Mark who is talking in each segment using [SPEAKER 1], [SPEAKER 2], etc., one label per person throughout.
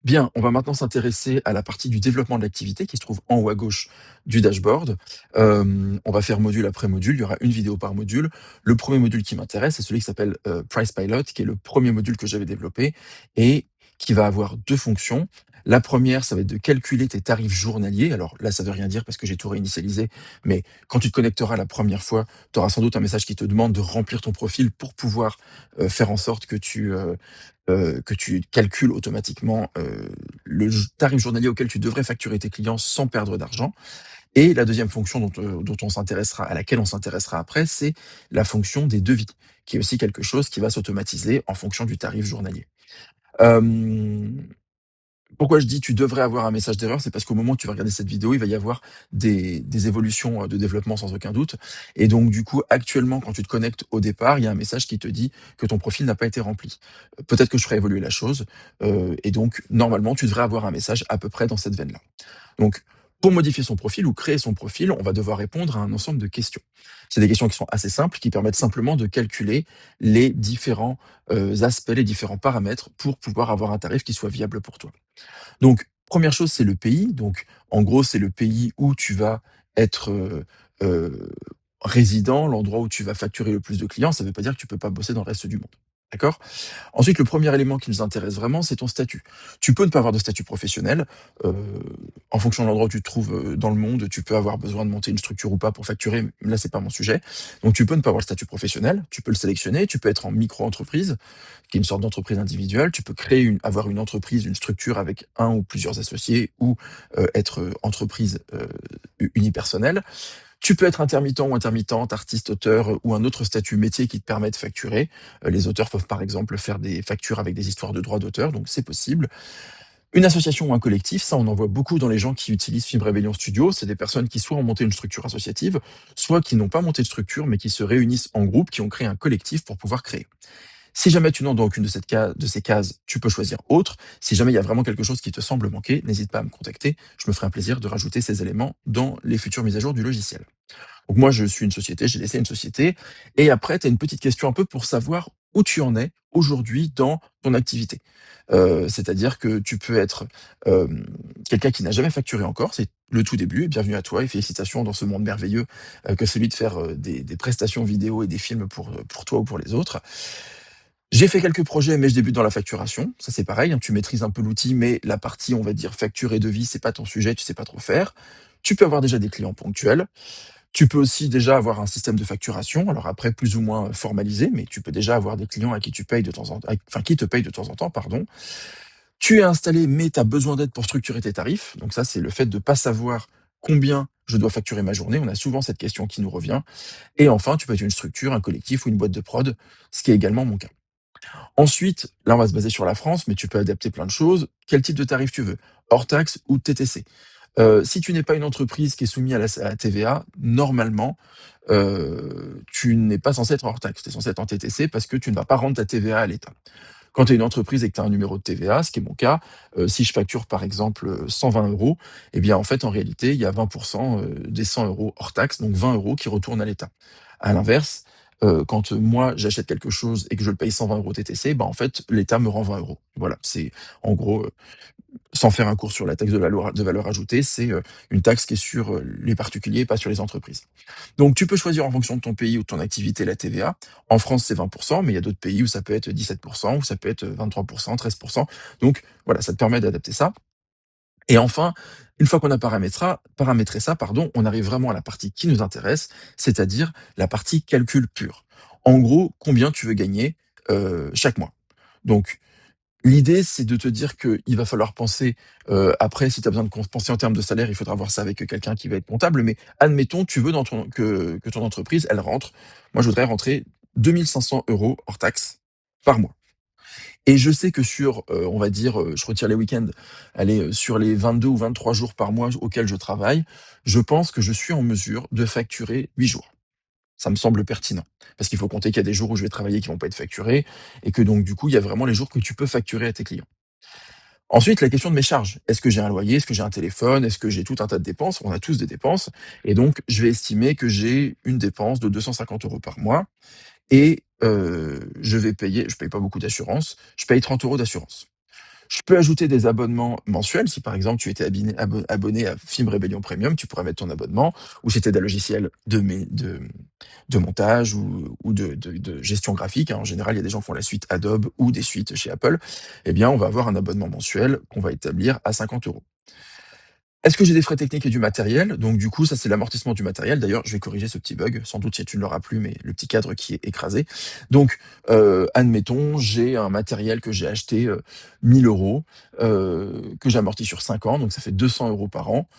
[SPEAKER 1] Bien, on va maintenant s'intéresser à la partie du développement de l'activité qui se trouve en haut à gauche du dashboard. On va faire module après module, il y aura une vidéo par module. Le premier module qui m'intéresse, c'est celui qui s'appelle, Price Pilot, qui est le premier module que j'avais développé et qui va avoir 2 fonctions. La première, ça va être de calculer tes tarifs journaliers. Alors là, ça veut rien dire parce que j'ai tout réinitialisé, mais quand tu te connecteras la première fois, tu auras sans doute un message qui te demande de remplir ton profil pour pouvoir, faire en sorte que tu calcules automatiquement, le tarif journalier auquel tu devrais facturer tes clients sans perdre d'argent. Et la deuxième fonction dont on s'intéressera à laquelle on s'intéressera après, c'est la fonction des devis, qui est aussi quelque chose qui va s'automatiser en fonction du tarif journalier. Hem Pourquoi je dis: «Tu devrais avoir un message d'erreur», c'est parce qu'au moment où tu vas regarder cette vidéo, il va y avoir des évolutions, de développement sans aucun doute et donc du coup, actuellement, quand tu te connectes au départ, il y a un message qui te dit que ton profil n'a pas été rempli. Peut-être que je ferai évoluer la chose, et donc normalement, tu devrais avoir un message à peu près dans cette veine-là. Donc, pour modifier son profil ou créer son profil, on va devoir répondre à un ensemble de questions. C'est des questions qui sont assez simples, qui permettent simplement de calculer les différents, aspects, les différents paramètres pour pouvoir avoir un tarif qui soit viable pour toi. Donc, première chose, c'est le pays. Donc, en gros, c'est le pays où tu vas être, heu, résident, l'endroit où tu vas facturer le plus de clients. Ça ne veut pas dire que tu peux pas bosser dans le reste du monde. D'accord? Ensuite, le premier élément qui nous intéresse vraiment, c'est ton statut. Tu peux ne pas avoir de statut professionnel, heu, en fonction de l'endroit où tu te trouves, dans le monde, tu peux avoir besoin de monter une structure ou pas pour facturer, là, c'est pas mon sujet. Donc tu peux ne pas avoir le statut professionnel, tu peux le sélectionner, tu peux être en micro-entreprise, qui est une sorte d'entreprise individuelle, tu peux avoir une entreprise, une structure avec un ou plusieurs associés ou, être, entreprise, unipersonnelle. Tu peux être intermittent ou intermittente, artiste, auteur, ou un autre statut métier qui te permet de facturer. Les auteurs peuvent par exemple faire des factures avec des histoires de droits d'auteur, donc c'est possible. Une association ou un collectif, ça on en voit beaucoup dans les gens qui utilisent Film Rébellion Studio, c'est des personnes qui soit ont monté une structure associative, soit qui n'ont pas monté de structure mais qui se réunissent en groupe, qui ont créé un collectif pour pouvoir créer. Si jamais tu n'entres dans aucune de ces cases, tu peux choisir autre. Si jamais il y a vraiment quelque chose qui te semble manquer, n'hésite pas à me contacter. Je me ferai un plaisir de rajouter ces éléments dans les futures mises à jour du logiciel. Donc moi, je suis une société, j'ai laissé une société. Et après, tu as une petite question un peu pour savoir où tu en es aujourd'hui dans ton activité. C'est-à-dire que tu peux être quelqu'un qui n'a jamais facturé encore, c'est le tout début, et bienvenue à toi et félicitations dans ce monde merveilleux que celui de faire des prestations vidéo et des films pour toi ou pour les autres. J'ai fait quelques projets, mais je débute dans la facturation. Ça, c'est pareil, hein, tu maîtrises un peu l'outil, mais la partie, on va dire, facture et devis, c'est pas ton sujet, tu sais pas trop faire. Tu peux avoir déjà des clients ponctuels. Tu peux aussi déjà avoir un système de facturation, alors après plus ou moins formalisé, mais tu peux déjà avoir des clients à qui tu payes de temps en temps, enfin qui te payent de temps en temps, pardon. Tu es installé, mais tu as besoin d'aide pour structurer tes tarifs. Donc ça, c'est le fait de pas savoir combien je dois facturer ma journée. On a souvent cette question qui nous revient. Et enfin, tu peux être une structure, un collectif ou une boîte de prod, ce qui est également mon cas. Ensuite, là, on va se baser sur la France, mais tu peux adapter plein de choses. Quel type de tarif tu veux? Hors taxe ou TTC? Si tu n'es pas une entreprise qui est soumise à la TVA, normalement, tu n'es pas censé être hors taxe. Tu es censé être en TTC parce que tu ne vas pas rendre ta TVA à l'État. Quand tu es une entreprise et que tu as un numéro de TVA, ce qui est mon cas, si je facture par exemple, 120 €, eh bien, en fait, en réalité, il y a 20 des 100 € hors taxe, donc 20 € qui retournent à l'État. À l'inverse, quand, moi, j'achète quelque chose et que je le paye 120 € TTC, bah, en fait, l'État me rend 20 €. Voilà, c'est en gros, sans faire un cours sur la taxe de valeur ajoutée, c'est, une taxe qui est sur, les particuliers, pas sur les entreprises. Donc tu peux choisir en fonction de ton pays ou de ton activité la TVA. En France, c'est 20 mais il y a d'autres pays où ça peut être 17 où ça peut être 23 13. Donc voilà, ça te permet d'adapter ça. Et enfin, une fois qu'on a paramétré ça, pardon, on arrive vraiment à la partie qui nous intéresse, c'est-à-dire la partie calcul pur. En gros, combien tu veux gagner, chaque mois. Donc l'idée, c'est de te dire qu'il va falloir penser, après si tu as besoin de penser en termes de salaire, il faudra voir ça avec, quelqu'un qui va être comptable, mais admettons, tu veux dans ton que ton entreprise, elle rentre moi, je voudrais rentrer 2 500 € hors taxes par mois et je sais que sur, on va dire, je retire les week-ends, allez, sur les 22 ou 23 jours par mois auxquels je travaille, je pense que je suis en mesure de facturer 8 jours. Ça me semble pertinent. Parce qu'il faut compter qu'il y a des jours où je vais travailler qui vont pas être facturés et que donc du coup, il y a vraiment les jours que tu peux facturer à tes clients. Ensuite, la question de mes charges. Est-ce que j'ai un loyer? Est-ce que j'ai un téléphone? Est-ce que j'ai tout un tas de dépenses? On a tous des dépenses et donc je vais estimer que j'ai une dépense de 250 € par mois et je paye pas beaucoup d'assurance, je paye 30 € d'assurance. Je peux ajouter des abonnements mensuels. Si par exemple tu étais abonné à Film Rébellion Premium, tu pourrais mettre ton abonnement, ou si tu des logiciels de montage ou de gestion graphique, hein. En général, il y a des gens qui font la suite Adobe ou des suites chez Apple. Eh bien, on va avoir un abonnement mensuel qu'on va établir à 50 €. Est-ce que j'ai des frais techniques et du matériel? Donc du coup, ça, c'est l'amortissement du matériel. D'ailleurs, je vais corriger ce petit bug. Sans doute, si tu ne l'auras plus, mais le petit cadre qui est écrasé. Donc, admettons, j'ai un matériel que j'ai acheté, 1 000 €, que j'amortis sur 5 ans, donc ça fait 200 € par an.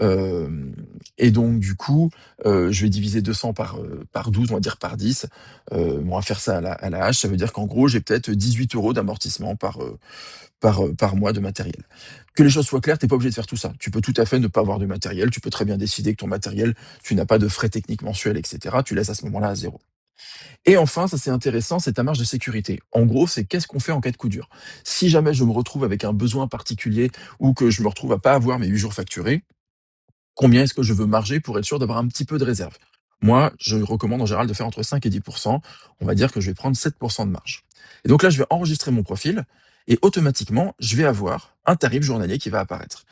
[SPEAKER 1] Hem Et donc du coup, je vais diviser 200 par 12, on va dire par 10. On va faire ça à la hache. Ça veut dire qu'en gros, j'ai peut-être 18 € d'amortissement par mois de matériel. Que les choses soient claires, tu es pas obligé de faire tout ça. Tu peux tout à fait ne pas avoir de matériel. Tu peux très bien décider que ton matériel, tu n'as pas de frais techniques mensuels et cetera. Tu laisses à ce moment-là à 0. Et enfin, ça c'est intéressant, c'est ta marge de sécurité. En gros, c'est qu'est-ce qu'on fait en cas de coup dur? Si jamais je me retrouve avec un besoin particulier ou que je me retrouve à pas avoir mes 8 jours facturés, combien est-ce que je veux marger pour être sûr d'avoir un petit peu de réserve? Moi, je recommande en général de faire entre 5 et 10. On va dire que je vais prendre 7 de marge. Et donc là, je vais enregistrer mon profil et automatiquement, je vais avoir un tarif journalier qui va apparaître.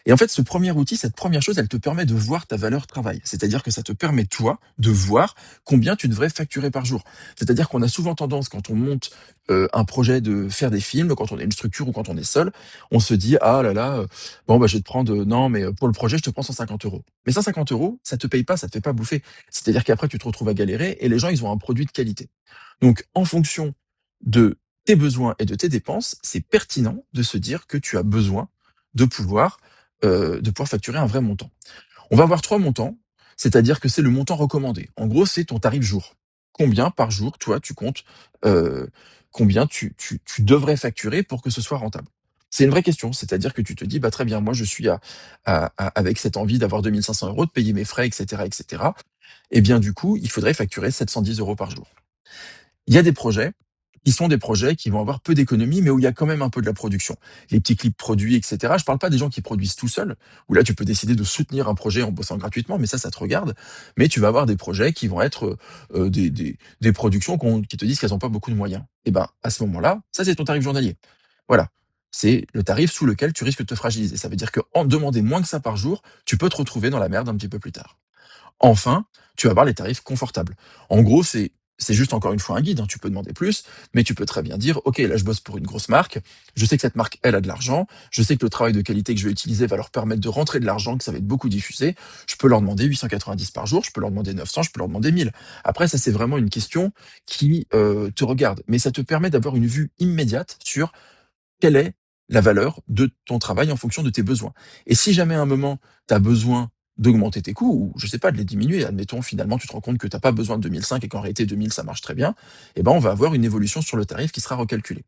[SPEAKER 1] Et en fait, ce premier outil, cette première chose, elle te permet de voir ta valeur travail. C'est-à-dire que ça te permet, toi, de voir combien tu devrais facturer par jour. C'est-à-dire qu'on a souvent tendance, quand on monte un projet de faire des films, quand on est une structure ou quand on est seul, on se dit, ah là là, bon, bah, je vais te prendre, non, mais pour le projet, je te prends 150 €. Mais 150 €, ça te paye pas, ça te fait pas bouffer. C'est-à-dire qu'après, tu te retrouves à galérer et les gens, ils ont un produit de qualité. Donc, en fonction de tes besoins et de tes dépenses, c'est pertinent de se dire que tu as besoin de pouvoir facturer un vrai montant. On va avoir 3 montants, c'est-à-dire que c'est le montant recommandé. En gros, c'est ton tarif jour. Combien par jour, toi, tu comptes, heu, combien tu devrais facturer pour que ce soit rentable? C'est une vraie question, c'est-à-dire que tu te dis: «Bah, très bien, moi, je suis avec cette envie d'avoir 2 500 €, de payer mes frais et cetera et cetera». Et bien, du coup, il faudrait facturer 710 € par jour. Il y a des projets qui sont des projets qui vont avoir peu d'économies, mais où il y a quand même un peu de la production. Les petits clips produits, et cetera. Je parle pas des gens qui produisent tout seuls, où là, tu peux décider de soutenir un projet en bossant gratuitement, mais ça te regarde. Mais tu vas avoir des projets qui vont être, des productions qui te disent qu'elles ont pas beaucoup de moyens. Et ben, à ce moment-là, ça, c'est ton tarif journalier. Voilà. C'est le tarif sous lequel tu risques de te fragiliser. Ça veut dire qu'en demander moins que ça par jour, tu peux te retrouver dans la merde un petit peu plus tard. Enfin, tu vas avoir les tarifs confortables. En gros, c'est juste encore une fois un guide, hein, tu peux demander plus, mais tu peux très bien dire: «OK, là je bosse pour une grosse marque, je sais que cette marque, elle a de l'argent, je sais que le travail de qualité que je vais utiliser va leur permettre de rentrer de l'argent, que ça va être beaucoup diffusé. Je peux leur demander 890 par jour, je peux leur demander 900, je peux leur demander 1000». Après ça, c'est vraiment une question qui, te regarde, mais ça te permet d'avoir une vue immédiate sur quelle est la valeur de ton travail en fonction de tes besoins? Et si jamais à un moment, tu as besoin d'augmenter tes coûts ou je sais pas, de les diminuer, admettons finalement tu te rends compte que tu as pas besoin de 2 500 et qu'en réalité 2 000 ça marche très bien, et ben, on va avoir une évolution sur le tarif qui sera recalculée.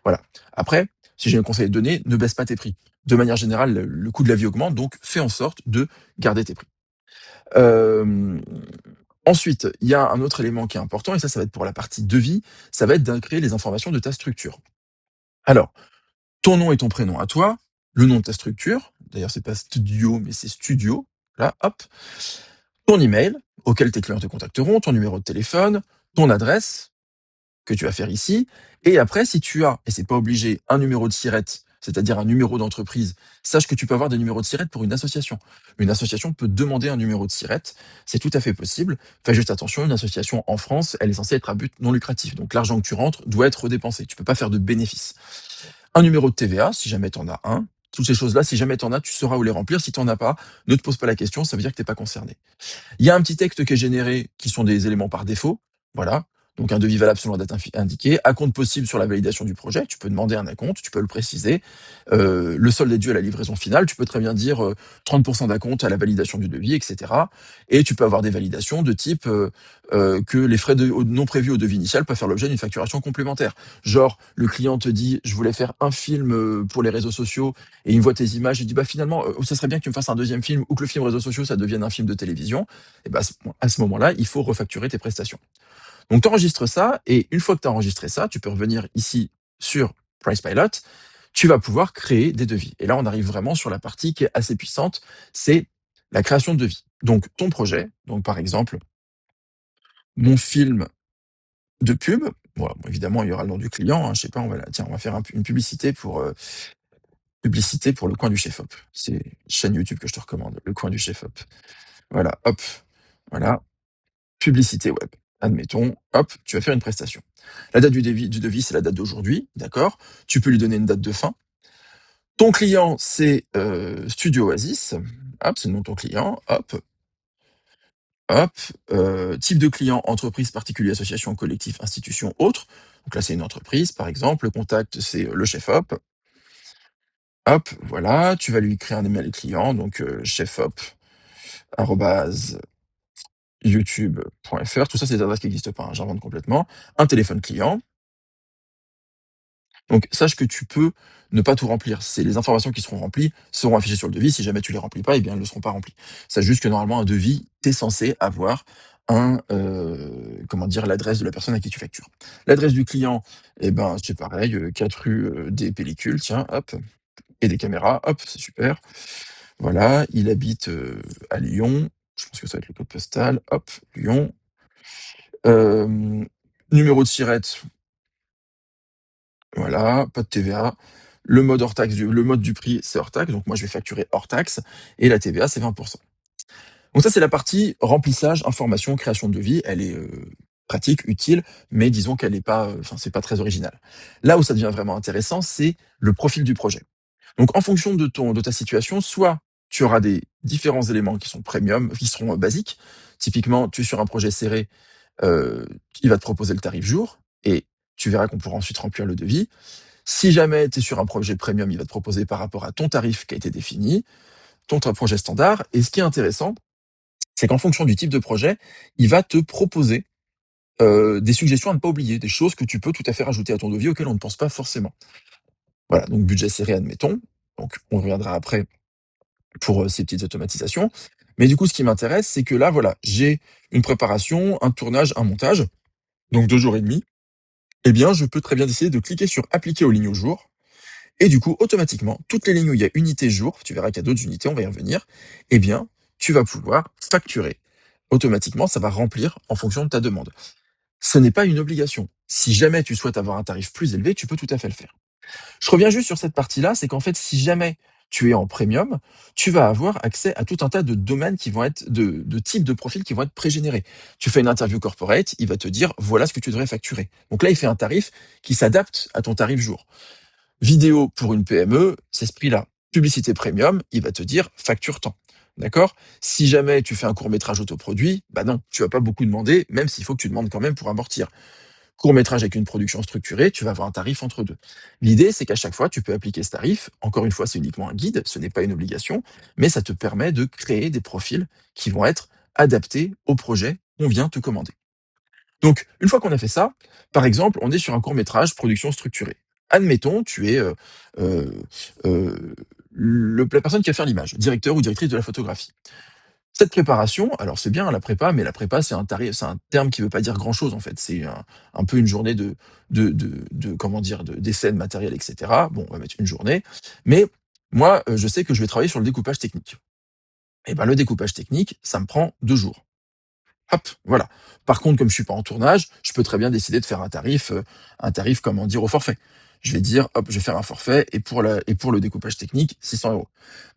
[SPEAKER 1] Voilà. Après, si j'ai un conseil à te donner, ne baisse pas tes prix. De manière générale, le coût de la vie augmente, donc fais en sorte de garder tes prix. Hem, Ensuite, il y a un autre élément qui est important et ça va être pour la partie devis, ça va être d'inclure les informations de ta structure. Alors, ton nom et ton prénom à toi, le nom de ta structure, d'ailleurs c'est pas studio, mais c'est studio, là, hop, ton email auquel tes clients te contacteront, ton numéro de téléphone, ton adresse que tu vas faire ici, et après si tu as, et c'est pas obligé, un numéro de SIRET, c'est-à-dire un numéro d'entreprise, sache que tu peux avoir des numéros de SIRET pour une association. Une association peut demander un numéro de SIRET, c'est tout à fait possible. Fais juste attention, une association en France, elle est censée être à but non lucratif, donc l'argent que tu rentres doit être dépensé, tu peux pas faire de bénéfices. Un numéro de TVA, si jamais tu en as un. Toutes ces choses-là, si jamais tu en as, tu sauras où les remplir. Si tu en as pas, ne te pose pas la question, ça veut dire que tu es pas concerné. Il y a un petit texte qui est généré, qui sont des éléments par défaut. Voilà. Donc un devis valable selon la date indiquée, acompte possible sur la validation du projet. Tu peux demander un acompte, tu peux le préciser. Le solde est dû à la livraison finale. Tu peux très bien dire 30 d'acompte à la validation du devis, etc. Et tu peux avoir des validations de type que les frais non prévus au devis initial peuvent faire l'objet d'une facturation complémentaire. Genre, le client te dit, je voulais faire un film pour les réseaux sociaux, et il voit tes images, il dit, bah finalement, ça serait bien que tu me fasses un deuxième film ou que le film réseaux sociaux, ça devienne un film de télévision. Et bah, à ce moment-là, il faut refacturer tes prestations. Donc, tu enregistres ça, et une fois que tu as enregistré ça, tu peux revenir ici sur PricePilot, tu vas pouvoir créer des devis. Et là, on arrive vraiment sur la partie qui est assez puissante, c'est la création de devis. Donc, ton projet, donc par exemple, mon film de pub. Voilà, bon évidemment, il y aura le nom du client, hein, je sais pas, on va faire une publicité pour Le Coin du Chef Op. C'est une chaîne YouTube que je te recommande, Le Coin du Chef Op. Voilà, hop, voilà, publicité web. Admettons, hop, tu vas faire une prestation. La date du devis, c'est la date d'aujourd'hui, d'accord? Tu peux lui donner une date de fin. Ton client, c'est, Studio Oasis. Hop, c'est le nom de ton client. Hop, hop. Type de client, entreprise, particulier, association, collectif, institution, autre. Donc là, c'est une entreprise, par exemple. Le contact, c'est, le chef op. Hop, voilà. Tu vas lui créer un email client, donc, chefop@youtube.fr. Tout ça, c'est des adresses qui n'existent pas, hein, j'invente complètement. Un téléphone client. Donc sache que tu peux ne pas tout remplir. C'est les informations qui seront remplies seront affichées sur le devis. Si jamais tu les remplis pas, eh bien, elles ne seront pas remplies. Sache juste que normalement, un devis, tu es censé avoir comment dire? L'adresse de la personne à qui tu factures. L'adresse du client, eh ben, c'est pareil, 4 rue, des Pellicules, tiens, hop, et des caméras, hop, c'est super. Voilà, il habite, à Lyon. Je pense que ça va être le code postal, hop, Lyon. Hem, Numéro de SIRET, voilà, pas de TVA. Le mode du prix, c'est hors taxe, donc moi je vais facturer hors taxe et la TVA, c'est 20. Donc ça, c'est la partie remplissage, information, création de devis. Elle est, pratique, utile, mais disons qu'elle est pas, enfin, c'est pas très original. Là où ça devient vraiment intéressant, c'est le profil du projet. Donc en fonction de ta situation, soit tu auras des différents éléments qui sont premium, qui seront, basiques. Typiquement, tu es sur un projet serré, il va te proposer le tarif jour et tu verras qu'on pourra ensuite remplir le devis. Si jamais tu es sur un projet premium, il va te proposer par rapport à ton tarif qui a été défini, ton projet standard. Et ce qui est intéressant, c'est qu'en fonction du type de projet, il va te proposer des suggestions à ne pas oublier, des choses que tu peux tout à fait rajouter à ton devis auxquelles on ne pense pas forcément. Voilà, donc budget serré, admettons. Donc on reviendra après pour ces petites automatisations. Mais du coup, ce qui m'intéresse, c'est que là, voilà, j'ai une préparation, un tournage, un montage, donc 2 jours et demi. Eh bien, je peux très bien décider de cliquer sur appliquer aux lignes au jour. Et du coup, automatiquement, toutes les lignes où il y a unité jour, tu verras qu'il y a d'autres unités, on va y revenir, eh bien, tu vas pouvoir facturer. Automatiquement, ça va remplir en fonction de ta demande. Ce n'est pas une obligation. Si jamais tu souhaites avoir un tarif plus élevé, tu peux tout à fait le faire. Je reviens juste sur cette partie-là, c'est qu'en fait, si jamais tu es en premium, tu vas avoir accès à tout un tas de domaines qui vont être de types de profils qui vont être pré-générés. Tu fais une interview corporate, il va te dire voilà ce que tu devrais facturer. Donc là, il fait un tarif qui s'adapte à ton tarif jour. Vidéo pour une PME, c'est ce prix-là. Publicité premium, il va te dire facture tant. D'accord? Si jamais tu fais un court-métrage autoproduit, bah non, tu vas pas beaucoup demander, même s'il faut que tu demandes quand même pour amortir. Court-métrage avec une production structurée, tu vas avoir un tarif entre deux. L'idée, c'est qu'à chaque fois, tu peux appliquer ce tarif. Encore une fois, c'est uniquement un guide, ce n'est pas une obligation, mais ça te permet de créer des profils qui vont être adaptés au projet qu'on vient te commander. Donc, une fois qu'on a fait ça, par exemple, on est sur un court-métrage production structurée. Admettons, tu es, heu la personne qui va faire l'image, directeur ou directrice de la photographie. Cette préparation, alors c'est bien la prépa, mais la prépa, c'est un terme qui veut pas dire grand-chose, en fait. C'est un peu une journée de comment dire? D'essais de matériel et cetera. Bon, on va mettre une journée, mais moi, je sais que je vais travailler sur le découpage technique. Et ben, le découpage technique, ça me prend 2 jours. Hop, voilà. Par contre, comme je suis pas en tournage, je peux très bien décider de faire un tarif, comment dire, au forfait. Je vais dire, hop, je vais faire un forfait et pour le découpage technique, 600 €.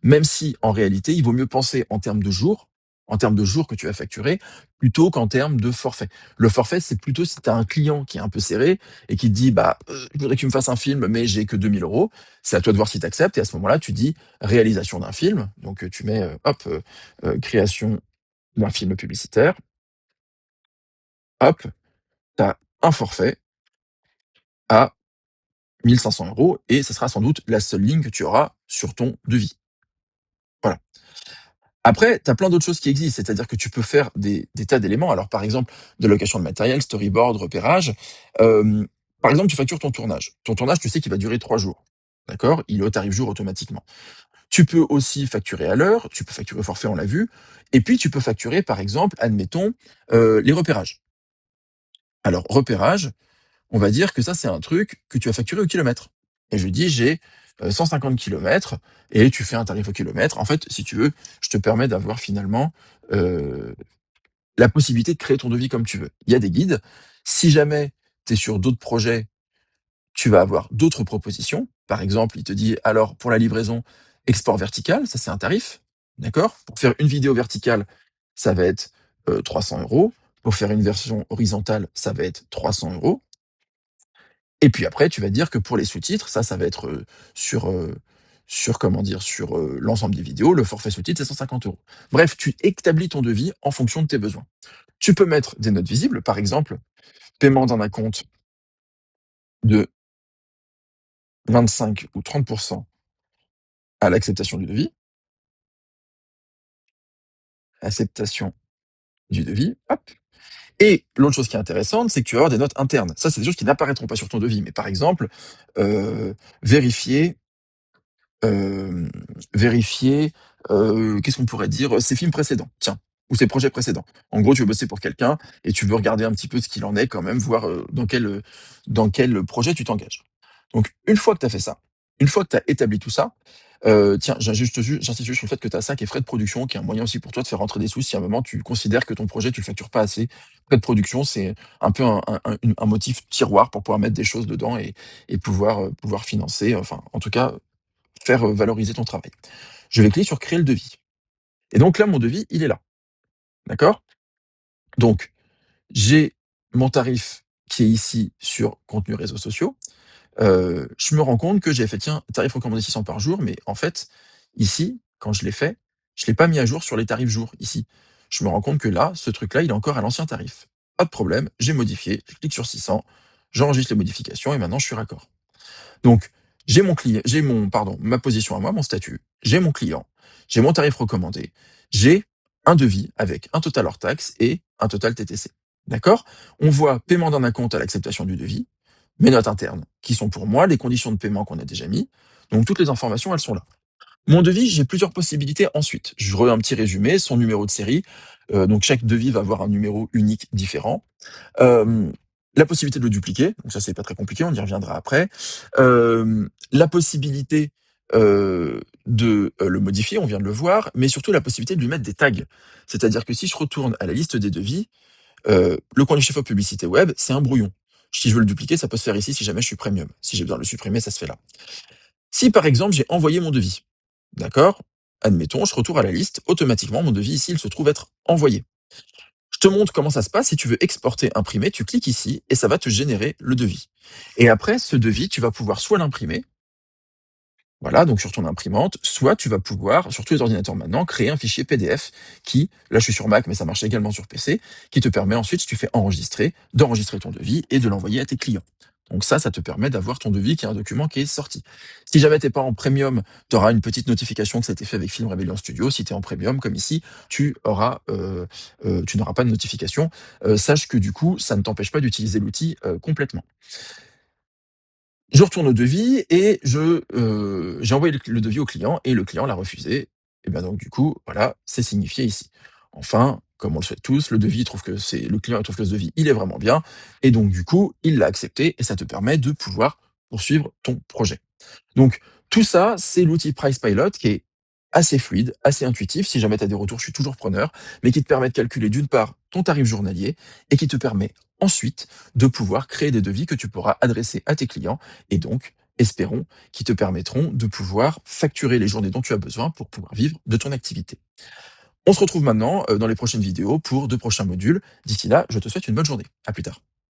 [SPEAKER 1] Même si, en réalité, il vaut mieux penser en termes de jours que tu vas facturer, plutôt qu'en termes de forfait. Le forfait, c'est plutôt si tu as un client qui est un peu serré et qui te dit, bah, je voudrais que tu me fasses un film, mais j'ai que 2 000 €. C'est à toi de voir si tu acceptes. Et à ce moment-là, tu dis réalisation d'un film. Donc, tu mets, hop, création d'un film publicitaire. Hop, tu as un forfait à 1 500 € et ce sera sans doute la seule ligne que tu auras sur ton devis. Voilà. Après, tu as plein d'autres choses qui existent, c'est-à-dire que tu peux faire des tas d'éléments. Alors, par exemple, de location de matériel, storyboard, repérage. Hem, Par exemple, tu factures ton tournage. Ton tournage, tu sais qu'il va durer 3 jours. D'accord? Il est au tarif jour automatiquement. Tu peux aussi facturer à l'heure, tu peux facturer au forfait, on l'a vu, et puis tu peux facturer, par exemple, admettons, les repérages. Alors, repérage, on va dire que ça, c'est un truc que tu vas facturer au kilomètre. Et je dis, j'ai 150 kilomètres et tu fais un tarif au kilomètre. En fait, si tu veux, je te permets d'avoir finalement la possibilité de créer ton devis comme tu veux. Il y a des guides. Si jamais tu es sur d'autres projets, tu vas avoir d'autres propositions. Par exemple, il te dit: «Alors pour la livraison, export vertical», ça c'est un tarif, d'accord? Pour faire une vidéo verticale, ça va être, 300 €. Pour faire une version horizontale, ça va être 300 €. Et puis après, tu vas dire que pour les sous-titres, ça va être, sur, sur comment dire? Sur, l'ensemble des vidéos, le forfait sous-titres, c'est 150 €. Bref, tu établis ton devis en fonction de tes besoins. Tu peux mettre des notes visibles, par exemple, paiement d'un acompte de 25 ou 30 à l'acceptation du devis, acceptation du devis, hop. Et l'autre chose qui est intéressante, c'est que tu vas avoir des notes internes. Ça, c'est des choses qui n'apparaîtront pas sur ton devis, mais par exemple, vérifier, hem, vérifier, qu'est-ce qu'on pourrait dire? Ses films précédents, tiens, ou ses projets précédents. En gros, tu veux bosser pour quelqu'un et tu veux regarder un petit peu ce qu'il en est quand même, voir, dans quel projet tu t'engages. Donc une fois que tu as fait ça, une fois que tu as établi tout ça, tiens, j'insiste juste sur le fait que tu as ça qui est frais de production, qui est un moyen aussi pour toi de faire rentrer des sous si à un moment tu considères que ton projet, tu le factures pas assez. Frais de production, c'est un peu un motif tiroir pour pouvoir mettre des choses dedans et pouvoir financer, enfin, en tout cas, faire, valoriser ton travail. Je vais cliquer sur créer le devis et donc là, mon devis, il est là, d'accord? Donc j'ai mon tarif qui est ici sur contenu réseaux sociaux. Je me rends compte que j'ai fait: «Tiens, tarif recommandé 600 par jour», mais en fait, ici, quand je l'ai fait, je l'ai pas mis à jour sur les tarifs jours, ici. Je me rends compte que là, ce truc-là, il est encore à l'ancien tarif. Pas de problème, j'ai modifié, je clique sur 600, j'enregistre les modifications et maintenant je suis raccord. Donc, j'ai mon pardon, ma position à moi, mon statut, j'ai mon client, j'ai mon tarif recommandé, j'ai un devis avec un total hors taxe et un total TTC. D'accord? On voit paiement d'un acompte à l'acceptation du devis, mes notes internes, qui sont pour moi les conditions de paiement qu'on a déjà mis. Donc toutes les informations, elles sont là. Mon devis, j'ai plusieurs possibilités ensuite. Je un petit résumé, son numéro de série. Donc chaque devis va avoir un numéro unique différent. Hem, la possibilité de le dupliquer, donc ça c'est pas très compliqué, on y reviendra après. La possibilité, de, le modifier, on vient de le voir, mais surtout la possibilité de lui mettre des tags. C'est-à-dire que si je retourne à la liste des devis, le coin du chef-op publicité web, c'est un brouillon. Si je veux le dupliquer, ça peut se faire ici si jamais je suis premium. Si j'ai besoin de le supprimer, ça se fait là. Si par exemple j'ai envoyé mon devis, d'accord? Admettons, je retourne à la liste, automatiquement mon devis ici, il se trouve être envoyé. Je te montre comment ça se passe. Si tu veux exporter, imprimer, tu cliques ici et ça va te générer le devis. Et après, ce devis, tu vas pouvoir soit l'imprimer, voilà, donc sur ton imprimante, soit tu vas pouvoir, sur tous les ordinateurs maintenant, créer un fichier PDF qui, là je suis sur Mac, mais ça marche également sur PC, qui te permet ensuite, si tu fais enregistrer, d'enregistrer ton devis et de l'envoyer à tes clients. Donc ça te permet d'avoir ton devis qui est un document qui est sorti. Si jamais t'es pas en premium, tu auras une petite notification que ça a été fait avec Film Rebellion Studio. Si tu es en premium, comme ici, tu n'auras pas de notification. Sache que du coup, ça ne t'empêche pas d'utiliser l'outil complètement. Je retourne au devis et j'ai envoyé le devis au client et le client l'a refusé et bien donc du coup, voilà, c'est signifié ici. Enfin, comme on le souhaite tous, le client il trouve que ce devis, il est vraiment bien et donc du coup, il l'a accepté et ça te permet de pouvoir poursuivre ton projet. Donc tout ça, c'est l'outil Price Pilot qui est assez fluide, assez intuitif. Si jamais tu as des retours, je suis toujours preneur, mais qui te permet de calculer d'une part ton tarif journalier et qui te permet ensuite de pouvoir créer des devis que tu pourras adresser à tes clients et donc, espérons, qui te permettront de pouvoir facturer les journées dont tu as besoin pour pouvoir vivre de ton activité. On se retrouve maintenant dans les prochaines vidéos pour de prochains modules. D'ici là, je te souhaite une bonne journée. À plus tard.